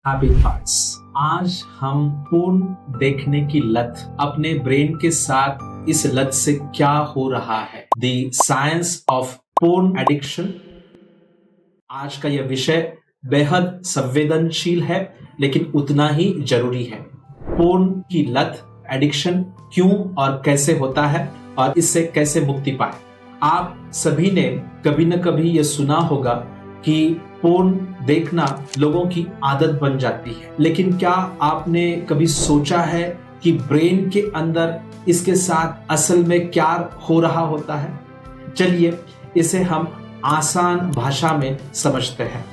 Happy thoughts. आज हम पूर्ण देखने की लत, अपने ब्रेन के साथ इस लत से क्या हो रहा है, द साइंस ऑफ पूर्ण एडिक्शन। आज का यह विषय बेहद संवेदनशील है लेकिन उतना ही जरूरी है। पूर्ण की लत, एडिक्शन क्यों और कैसे होता है और इससे कैसे मुक्ति पाए। आप सभी ने कभी न कभी यह सुना होगा कि पोर्न देखना लोगों की आदत बन जाती है, लेकिन क्या आपने कभी सोचा है कि ब्रेन के अंदर इसके साथ असल में क्या हो रहा होता है। चलिए इसे हम आसान भाषा में समझते हैं।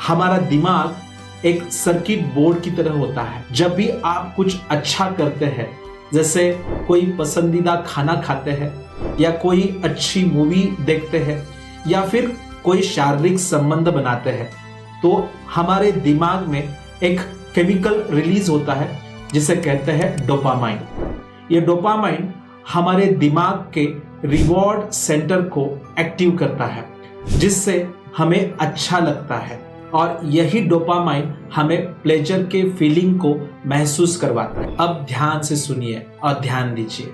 हमारा दिमाग एक सर्किट बोर्ड की तरह होता है। जब भी आप कुछ अच्छा करते हैं, जैसे कोई पसंदीदा खाना खाते हैं या कोई अच्छी मूवी देखते हैं या फिर कोई शारीरिक संबंध बनाते हैं, तो हमारे दिमाग में एक केमिकल रिलीज होता है जिसे कहते हैं डोपामाइन। ये डोपामाइन हमारे दिमाग के रिवॉर्ड सेंटर को एक्टिव करता है, जिससे हमें अच्छा लगता है और यही डोपामाइन हमें प्लेजर के फीलिंग को महसूस करवाता है। अब ध्यान से सुनिए और ध्यान दीजिए।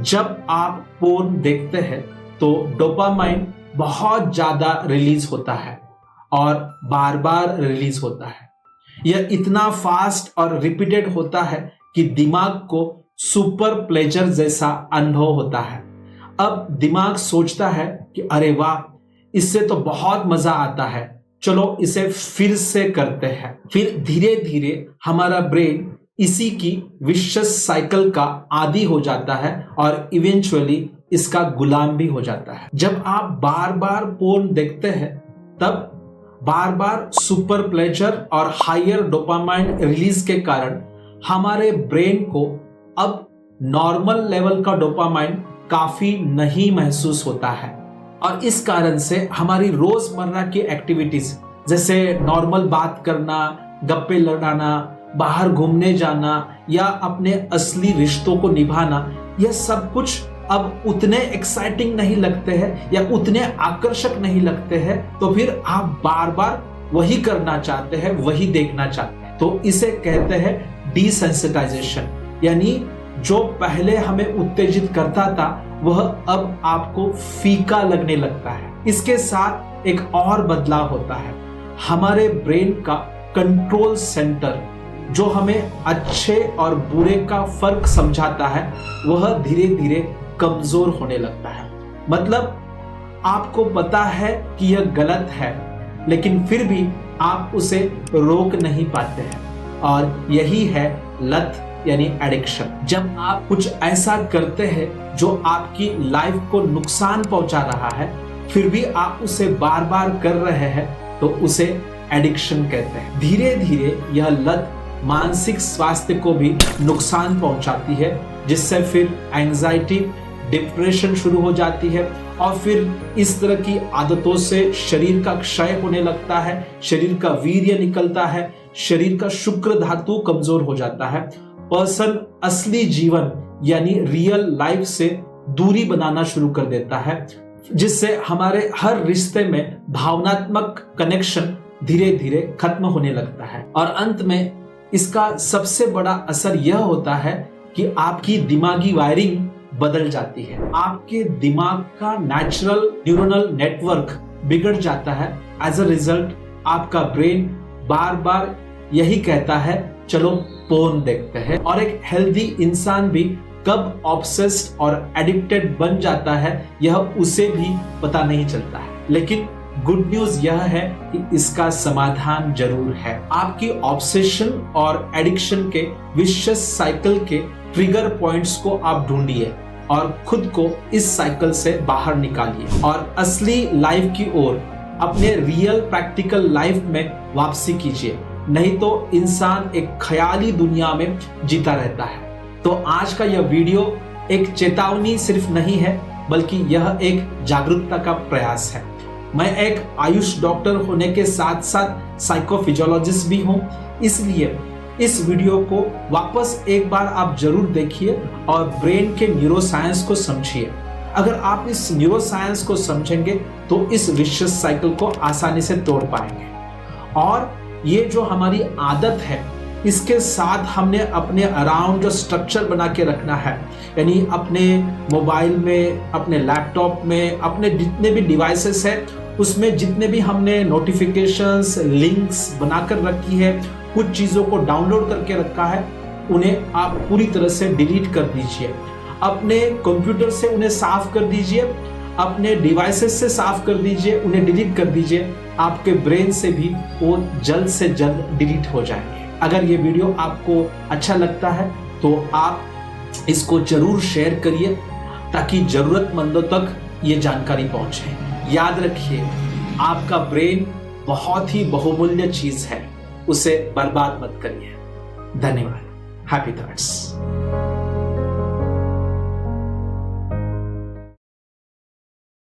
जब आप पोर्न देखते हैं तो डोपामाइन बहुत ज्यादा रिलीज होता है और बार बार रिलीज होता है। यह इतना फास्ट और रिपीटेड होता है कि दिमाग को सुपर प्लेजर जैसा अनुभव होता है। अब दिमाग सोचता है कि अरे वाह, इससे तो बहुत मजा आता है, चलो इसे फिर से करते हैं। फिर धीरे धीरे हमारा ब्रेन इसी की विशेष साइकिल का आदी हो जाता है और इवेंचुअली इसका गुलाम भी हो जाता है। जब आप बार बार पोर्न देखते हैं, तब बार बार सुपर प्लेजर और हायर डोपामाइन रिलीज के कारण हमारे ब्रेन को अब नॉर्मल लेवल का डोपामाइन काफी नहीं महसूस होता है और इस कारण से हमारी रोजमर्रा की एक्टिविटीज, जैसे नॉर्मल बात करना, गप्पे लड़ाना, बाहर घूमने जाना या अपने असली रिश्तों को निभाना, यह सब कुछ अब उतने एक्साइटिंग नहीं लगते हैं या उतने आकर्षक नहीं लगते हैं। तो फिर आप बार बार वही करना चाहते हैं, वही देखना चाहते हैं। तो इसे कहते हैं डिसेंसिटाइजेशन, यानी जो पहले हमें उत्तेजित करता था वह अब आपको फीका लगने लगता है। इसके साथ एक और बदलाव होता है। हमारे ब्रेन का कंट्रोल सेंटर, जो हमें अच्छे और बुरे का फर्क समझाता है, वह धीरे धीरे कमजोर होने लगता है। मतलब आपको पता है कि यह गलत है, लेकिन फिर भी आप उसे रोक नहीं पाते हैं और यही है लत यानी एडिक्शन। जब आप कुछ ऐसा करते हैं जो आपकी लाइफ को नुकसान पहुंचा रहा है, फिर भी आप उसे बार बार कर रहे हैं, तो उसे एडिक्शन कहते हैं। धीरे धीरे यह लत मानसिक स्वास्थ्य को भी नुकसान पहुंचाती है, जिससे फिर एंजाइटी, डिप्रेशन शुरू हो जाती है और फिर इस तरह की आदतों से शरीर का क्षय होने लगता है, शरीर का वीर्य निकलता है, शरीर का शुक्र धातु कमजोर हो जाता है। पर्सन असली जीवन यानी रियल लाइफ से दूरी बनाना शुरू कर देता है, जिससे हमारे हर रिश्ते में भावनात्मक कनेक्शन धीरे धीरे खत्म होने लगता है। और अंत में इसका सबसे बड़ा असर यह होता है कि आपकी दिमागी वायरिंग बदल जाती है। आपके दिमाग का नेचुरल न्यूरल नेटवर्क बिगड़ जाता है। एज अ रिजल्ट आपका ब्रेन बार बार यही कहता है, चलो पोर्न देखते हैं। और एक हेल्दी इंसान भी कब ऑब्सेस्ड और एडिक्टेड बन जाता है, यह उसे भी पता नहीं चलता है। लेकिन गुड न्यूज यह है कि इसका समाधान जरूर है। आपकी ऑब्सेशन और एडिक्शन के विशिष्ट साइकिल के ट्रिगर पॉइंट्स को आप ढूंढिए और खुद को इस साइकिल से बाहर निकालिए और असली लाइफ की ओर, अपने रियल प्रैक्टिकल लाइफ में वापसी कीजिए। नहीं तो इंसान एक ख्याली दुनिया में जीता रहता है। तो आज का यह वीडियो एक चेतावनी सिर्फ नहीं है, बल्कि यह एक जागरूकता का प्रयास है। मैं एक आयुष डॉक्टर होने के साथ साथ साइकोफिजियोलॉजिस्ट भी हूं, इसलिए इस वीडियो को वापस एक बार आप जरूर देखिए और ब्रेन के न्यूरोसाइंस को समझिए। अगर आप इस न्यूरोसाइंस को समझेंगे तो इस विशिष्ट साइकिल को आसानी से तोड़ पाएंगे। और ये जो हमारी आदत है, इसके साथ हमने अपने अराउंड जो स्ट्रक्चर बना के रखना है, यानी अपने मोबाइल में, अपने लैपटॉप में, अपने जितने भी डिवाइसेस है उसमें जितने भी हमने नोटिफिकेशंस, लिंक्स बनाकर रखी है, कुछ चीज़ों को डाउनलोड करके रखा है, उन्हें आप पूरी तरह से डिलीट कर दीजिए। अपने कंप्यूटर से उन्हें साफ कर दीजिए, अपने डिवाइसेस से साफ कर दीजिए, उन्हें डिलीट कर दीजिए। आपके ब्रेन से भी वो जल्द से जल्द डिलीट हो जाएंगे। अगर ये वीडियो आपको अच्छा लगता है तो आप इसको जरूर शेयर करिए ताकि जरूरतमंदों तक ये जानकारी पहुंचे। याद रखिए, आपका ब्रेन बहुत ही बहुमूल्य चीज है, उसे बर्बाद मत करिए। धन्यवाद। Happy thoughts.